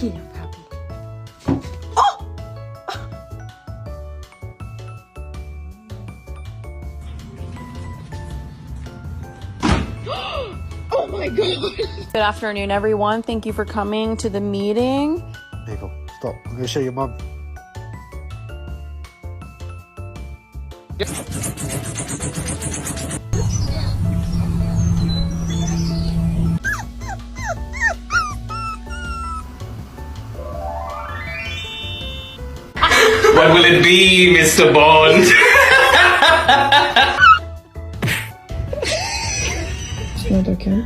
Get him, Pappy. Oh! Oh my god! Good afternoon, everyone. Thank you for coming to the meeting. There you go. Stop. I'm going to show your mum. What will it be, Mr. Bond? It's not okay.